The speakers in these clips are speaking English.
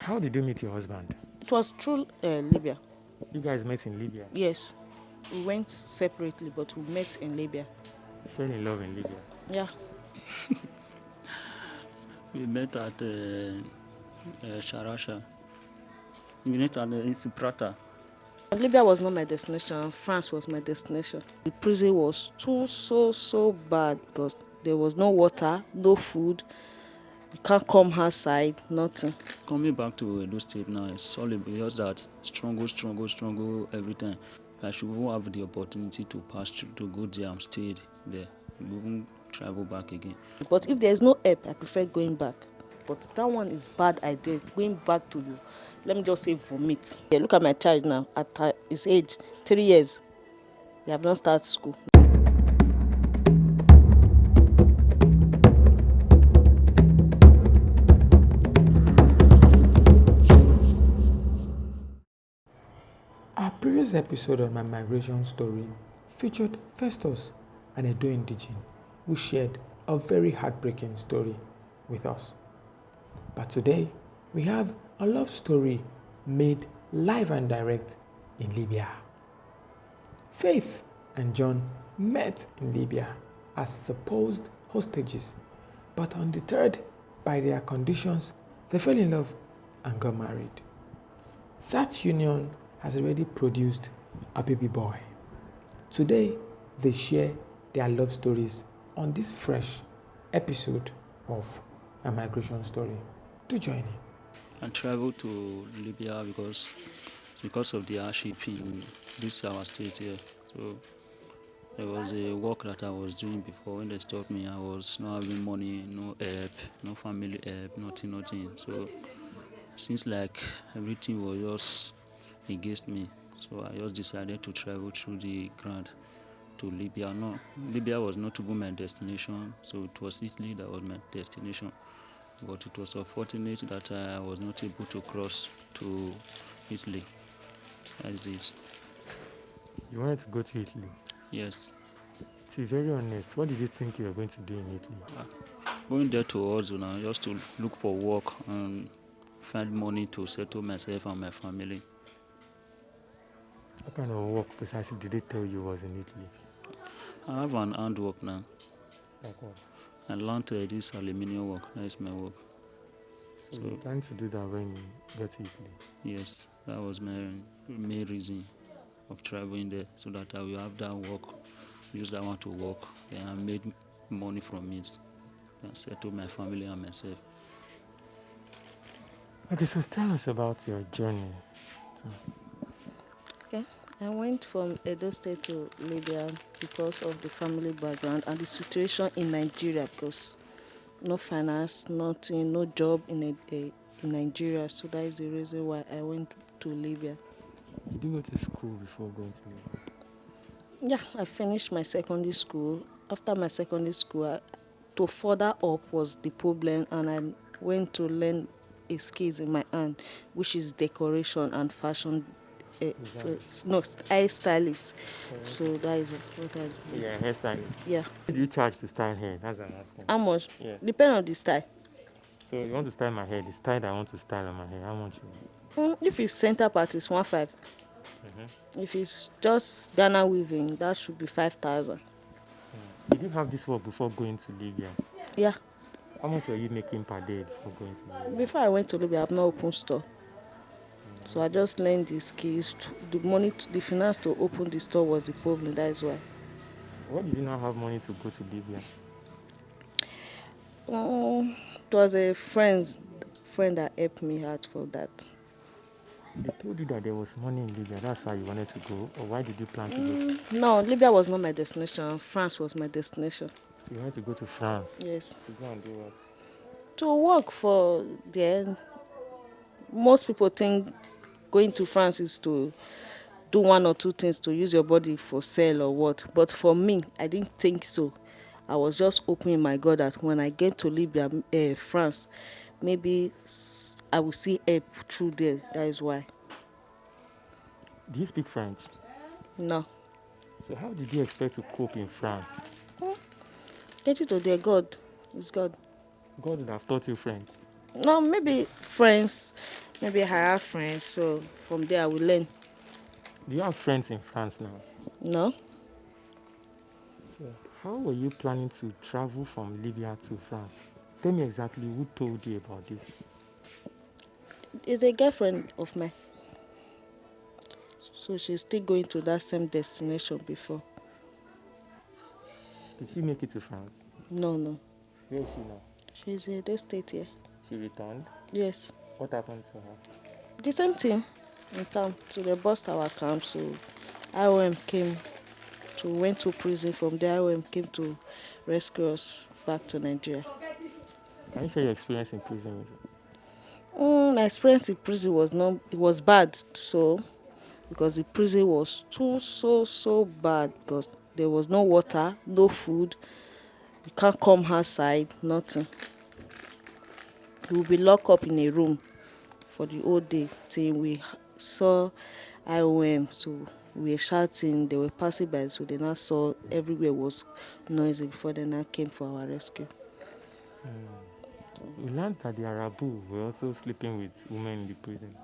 How did you meet your husband? It was through Libya. You guys met in Libya. Yes. We went separately, but we met in Libya. Fell in love in Libya. Yeah. We met at Sharasha. We met at Prata. Libya was not my destination. France was my destination. The prison was so bad because there was no water, no food. You can't come outside, nothing. Coming back to Edo State now, it's all because that struggle every time. I should even have the opportunity to pass through, to go there and stay there. We won't travel back again. But if there's no help, I prefer going back. But that one is bad idea. Going back to you, let me just say vomit. Yeah, look at my child now. At his age, 3 years, they have not started school. Our previous episode on my migration story featured Festus, an Edo indigene, who shared a very heartbreaking story with us. But today, we have a love story made live and direct in Libya. Faith and John met in Libya as supposed hostages, but undeterred by their conditions, they fell in love and got married. That union has already produced a baby boy. Today, they share their love stories on this fresh episode of A Migration Story. Do join in. I traveled to Libya because of the hardship in this our state here. So there was a work that I was doing before. When they stopped me, I was not having money, no help, no family help, nothing. So since like everything was just against me, so I just decided to travel through the ground to Libya. No, Libya was not even my destination, so it was Italy that was my destination. But it was unfortunate that I was not able to cross to Italy. As is. You wanted to go to Italy? Yes. To be very honest, what did you think you were going to do in Italy? Going there to also now, just to look for work and find money to settle myself and my family. What kind of work precisely did they tell you was in Italy? I have an handwork now. Like what? I learned this aluminium work. That is my work. So you plan to do that when you get to Italy? Yes, that was my main reason of traveling there, so that I will have that work, use that one to work, and I made money from it, and settle my family and myself. Okay, so tell us about your journey. Okay. I went from Edo State to Libya because of the family background and the situation in Nigeria, because no finance, nothing, no job in Nigeria. So that is the reason why I went to Libya. Did you go to school before going to Libya? Yeah, I finished my secondary school. After my secondary school, to further up was the problem, and I went to learn a skills in my hand, which is decoration and fashion. Hair stylist. So that is what I do. Yeah, hairstylist. Yeah. What do you charge to style hair? That's what I'm asking. How much? Yeah. Depend on the style. So you want to style my hair, the style that I want to style on my hair, how much? If it's center part, it's 1.5. If it's just Ghana weaving, that should be 5,000. Did you have this work before going to Libya? Yeah. How much were you making per day before going to Libya? Before I went to Libya, I've not opened store. So I just learned the skills. The money, the finance to open the store was the problem. That is why. Why did you not have money to go to Libya? It was a friend that helped me out for that. They told you that there was money in Libya. That's why you wanted to go, or why did you plan to go? No, Libya was not my destination. France was my destination. You wanted to go to France? Yes. To go and do what? To work for there. Most people think going to France is to do one or two things, to use your body for sale or what. But for me, I didn't think so. I was just hoping my God that when I get to Libya, France, maybe I will see help through there. That is why. Do you speak French? No. So how did you expect to cope in France? Get you to there, God. It's God. God would have taught you French. No, maybe friends. Maybe I have friends, so from there I will learn. Do you have friends in France now? No, So, how were you planning to travel from Libya to France? Tell me exactly who told you about this. it's a girlfriend of mine, so she's still going to that same destination before. Did she make it to France? No, no, Where is she now? she's in this state here. She returned. Yes, What happened to her? the same thing in camp. So they bust our camp. So IOM came to went to prison. From there, IOM came to rescue us back to Nigeria. Can you share your experience in prison with us? My experience in prison was not. It was bad. So because the prison was too so bad because there was no water, no food. You can't come outside, nothing. You will be locked up in a room for the whole day till we saw IOM. So we were shouting, they were passing by, so they now saw everywhere was noisy before they now came for our rescue. We learned that the Arabu were also sleeping with women in the prison.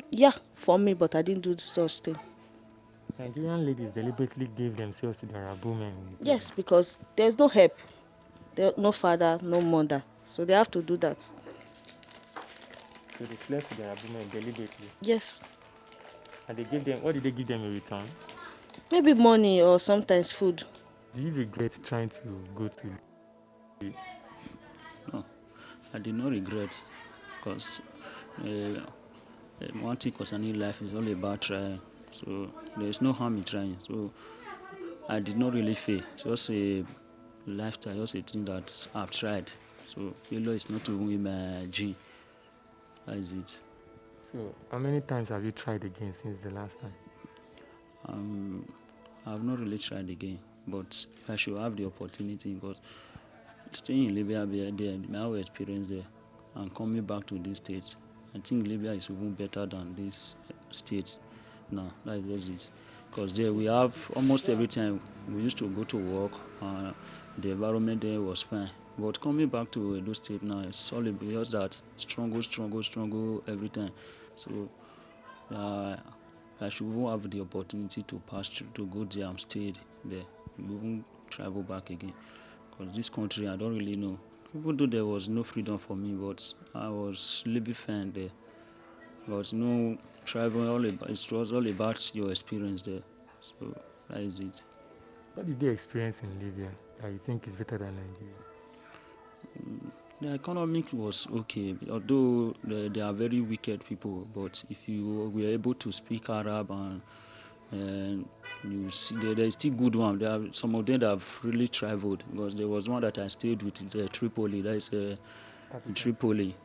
Yeah, for me, but I didn't do such thing. Nigerian ladies deliberately gave themselves to the Arabu men in the prison. Yes, because there's no help. There, no father, no mother. So they have to do that. So they slept with the Arabu men deliberately. Yes. And they gave them, what did they give them in return? Maybe money or sometimes food. Do you regret trying to go to the No, I did not regret because one thing concerning life is all about trying. So there is no harm in trying. So I did not really fail. It's just a lifestyle, just a thing that I've tried. So failure is not even in my gene. That is it. So how many times have you tried again since the last time? I've not really tried again, but if I should have the opportunity, because staying in Libya, there, my whole experience there, and coming back to this state, I think Libya is even better than this state now. That is just it. Because there we have almost every time we used to go to work, the environment there was fine. But coming back to those state now, it's all because that struggle every time. So I should even have the opportunity to pass through, to go there and stay there, even travel back again. Because this country, I don't really know. Even though there was no freedom for me, but I was living fine there. There was no travel, it was all about your experience there. So that is it. What did they experience in Libya that you think is better than Nigeria? The economic was okay, although they are very wicked people. But if you were able to speak Arab and you see there is still good one. There are some of them that have really traveled because there was one that I stayed with Tripoli. That is in Tripoli,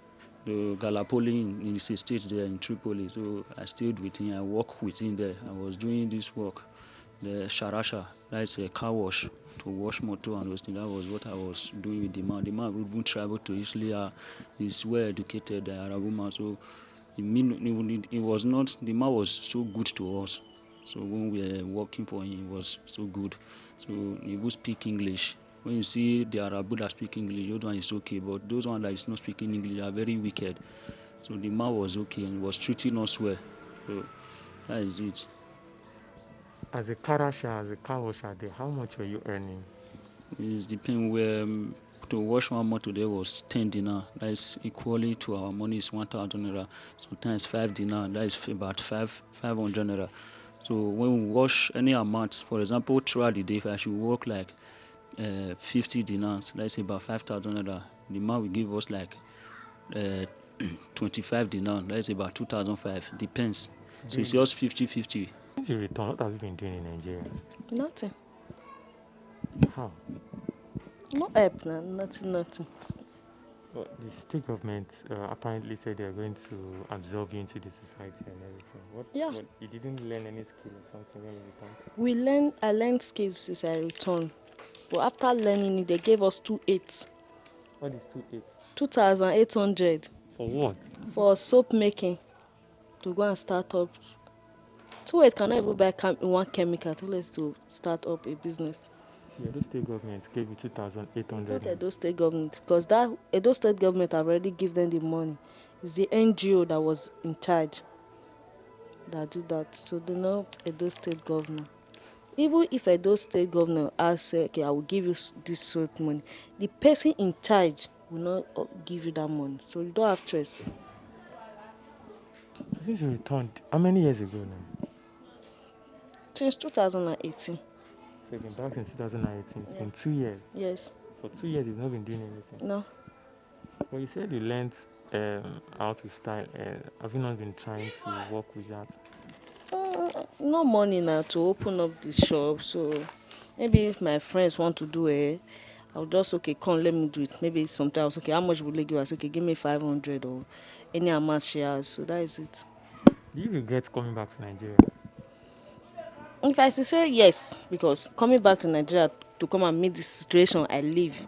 the Gallipoli in the state there in Tripoli. So I stayed with him. I worked with him there. I was doing this work, the Sharasha. That is a car wash to wash motor and those things. That was what I was doing with the man. The man would even travel to Italy. He's well educated, Arab man. So it was not, the man was so good to us. So when we were working for him, he was so good. So he would speak English. When you see the Arab that speak English, those one is okay. But those one that is not speaking English are very wicked. So the man was okay and was treating us well. So that is it. As a karasha, as a car washer there, how much were you earning? It depends where to wash one motor today was 10 dinar. That is equally to our money is 1,000 naira. Sometimes 5 dinar. That is about 500 naira. So when we wash any amount, for example, throughout the day, if I should work like 50 dinars, that's about 5,000 naira. The man will give us like 25 dinar. That's about 2,005. Depends. So it's just 50-50. Since you returned, what have you been doing in Nigeria? Nothing. How? No help, nothing. Well, the state government apparently said they're going to absorb you into the society and everything. Yeah. What, you didn't learn any skill or something when you returned? I learned skills since I returned. But after learning it, they gave us 2,800. What is 2.8? 2,800 For what? for soap making to go and start up. 2,800 cannot even buy one chemical to start up a business. The Edo State government gave you It's 2,800 not naira. Edo State government because that Edo State government have already given them the money. It's the NGO that was in charge that did that. So they're not Edo State government. Even if Edo State governor has said, okay, I will give you this sort of money, the person in charge will not give you that money. So you don't have choice. So since you returned, how many years ago now? Since 2018. So you've been back since 2018. It's Yeah. been 2 years. Yes. For 2 years, you've not been doing anything. No. Well, you said you learned how to style. Have you not been trying to work with that? No money now to open up the shop. So maybe if my friends want to do it, I'll just, okay, come, let me do it. Maybe sometimes, okay, how much will they give us? Okay, give me 500 or any amount she has. So that is it. Do you regret coming back to Nigeria? If I say yes, because coming back to Nigeria to come and meet the situation I live,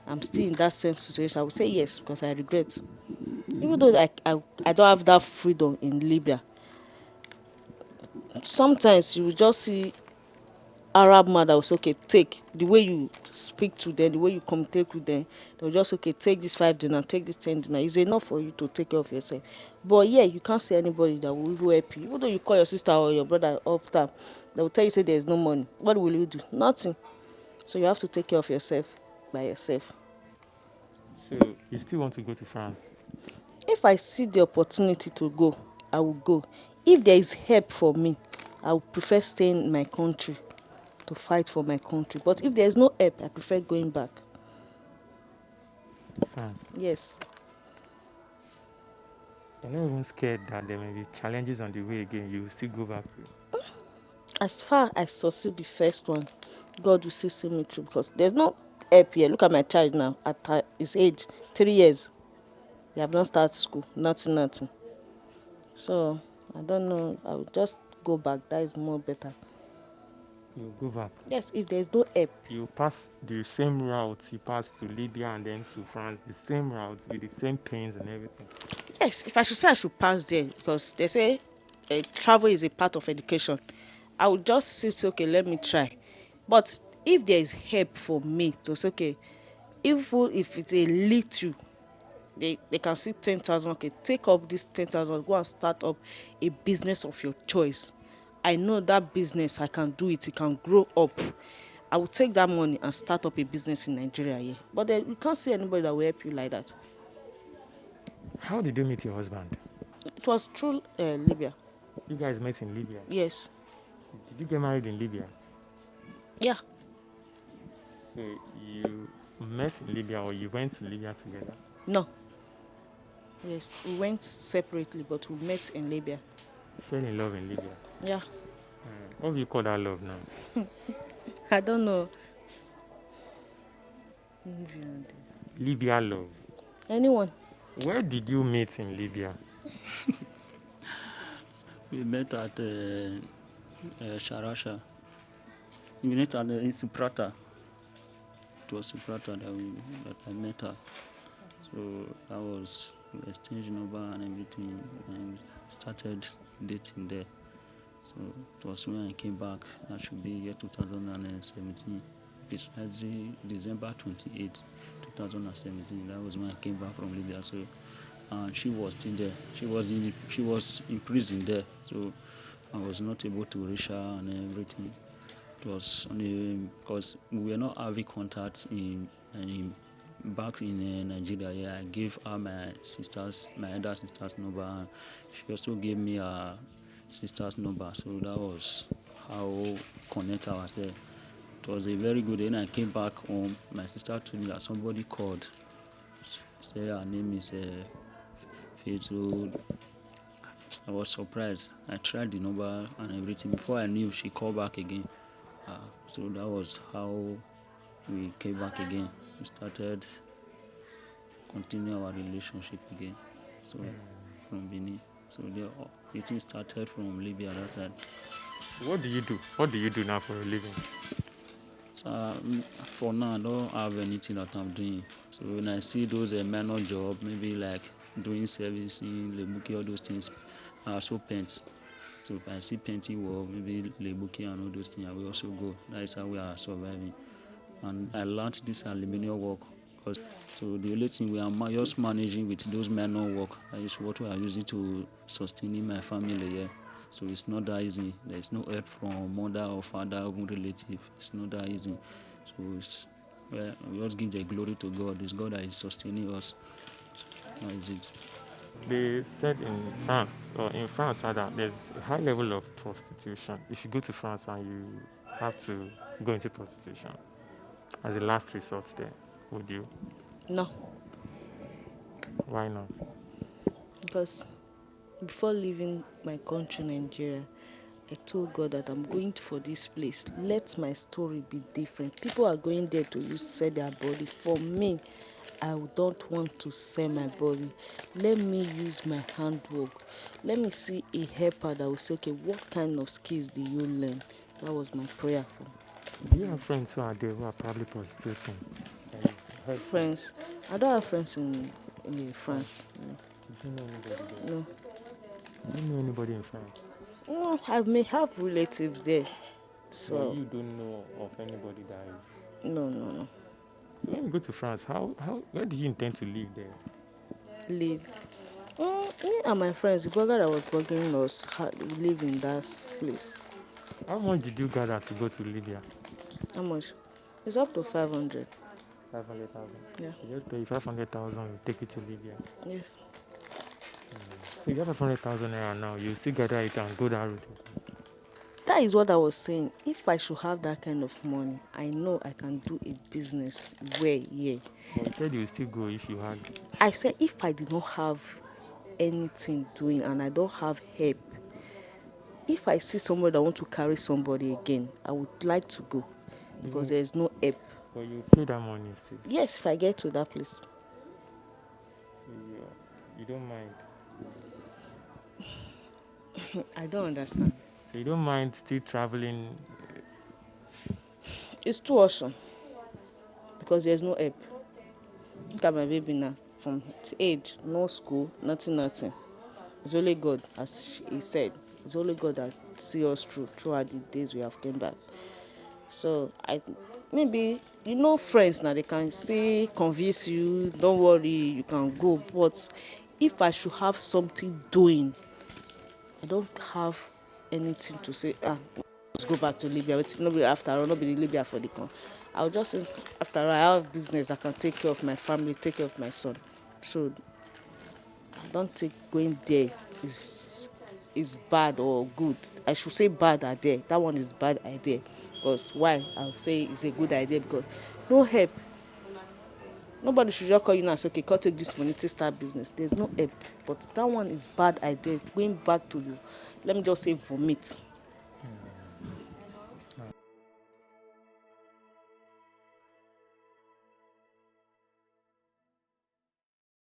I'm still in that same situation, I would say yes because I regret. Even though I don't have that freedom in Libya, sometimes you will just see Arab man that will say, okay, take the way you speak to them, the way you communicate with them, they'll just, okay, take this 5 dinar, take this 10 dinar. It's enough for you to take care of yourself. But yeah, you can't see anybody that will even help you. Even though you call your sister or your brother up time, they will tell you say there's no money. What will you do? Nothing. So you have to take care of yourself by yourself. So you still want to go to France? If I see the opportunity to go, I will go. If there is help for me, I would prefer staying in my country to fight for my country. But if there is no help, I prefer going back. France. Yes. You're not even scared that there may be challenges on the way again. You will still go back to. As far as I succeed the first one, God will still see me through because there's no help here. Look at my child now at his age, 3 years. He have not started school. Nothing. So I don't know. I will just go back. That is more better. You will go back. Yes, if there is no help. You pass the same route you passed to Libya and then to France, the same route with the same pains and everything. Yes, if I should say I should pass there because they say travel is a part of education. I would just say, okay, let me try. But if there is help for me to say, okay, even if it's a little, they can see 10,000, okay, take up this 10,000, go and start up a business of your choice. I know that business, I can do it can grow up. I will take that money and start up a business in Nigeria here. But you can't see anybody that will help you like that. How did you meet your husband? It was through Libya. You guys met in Libya. Yes. Did you get married in Libya? Yeah. So you met in Libya or you went to Libya together? No. Yes, we went separately, but we met in Libya. Fell in love in Libya. Yeah. What do you call that love now? I don't know. Libya love. Anyone? Where did you meet in Libya? We met at Sharasha. We met at in Suprata. It was Suprata that I met her. So that was, we exchanged number and everything and started dating there. So it was when I came back. That should be year 2017. Precisely December 28, 2017. That was when I came back from Libya. So and she was still there. She was in prison there. So I was not able to reach her and everything. It was only because we were not having contact back in Nigeria. Yeah, I gave her my elder sister's number, and she also gave me her sister's number. So that was how we connect ourselves. It was a very good day. When I came back home, my sister told me that somebody called. Say her name is Faith. So I was surprised. I tried the number and everything. Before I knew, she called back again. So that was how we came back again. We started continue our relationship again. So from Benin. So everything started from Libya that side. What do you do? What do you do now for a living? So for now, I don't have anything that I'm doing. So when I see those minor jobs, maybe like doing servicing, lebuki, all those things, I also paint. So if I see painting work, maybe lebuki and all those things, I will also go. That is how we are surviving. and I learned this aluminium work. So the only thing we are just managing with those minor work, that is what we are using to sustaining my family here. So it's not that easy. There is no help from mother or father, even relative. It's not that easy. So we just give the glory to God. It's God that is sustaining us. That is it. They said in France rather, there's a high level of prostitution. If you go to France and you have to go into prostitution as a last resort there, would you? No, Why not? because before leaving my country, Nigeria, I told God that I'm going for this place. Let my story be different. People are going there to sell their body. For me, I don't want to sell my body. Let me use my handwork. Let me see a helper that will say, okay, what kind of skills do you learn? That was my prayer for Do you have friends who are there who are probably prostituting? And you've heard from- friends. I don't have friends in France. Do you know anybody there? No. Do you know anybody in France? No, I may have relatives there. So So, you don't know of anybody that is. no. So when you go to France, where do you intend to live there? Live. Me and my friends, the brother that was bugging us, live in that place. How much did you gather to go to Libya? How much? It's up to 500. 500,000. Yeah. You just pay 500,000, you take it to Libya. Yes. So you have 500,000 naira now, you still gather it and go that route. That is what I was saying. If I should have that kind of money, I know I can do a business where, yeah. But you said you would still go if you had. I said if I did not have anything doing and I don't have help, if I see somebody that want to carry somebody again, I would like to go because there is no help. But you pay that money still. Yes, if I get to that place. You don't mind. I don't understand. So you don't mind still traveling. It's too awesome because there's no help. Look at my baby now. From its age, no school, nothing. It's only God, as he said. It's only God that see us throughout the days we have came back. So maybe friends now they can say convince you, don't worry, you can go. But if I should have something doing, I don't have anything to say. Let's go back to Libya. It's not be after all, not be Libya for the con. I'll just say, after all, I have business. I can take care of my family, take care of my son. So I don't think going there is bad or good. I should say bad idea. That one is bad idea. Because why? I'll say it's a good idea because no help. Nobody should just call you now and say, okay, come take this money to start business. There's no help. But that one is bad idea. Going back to you, let me just say vomit.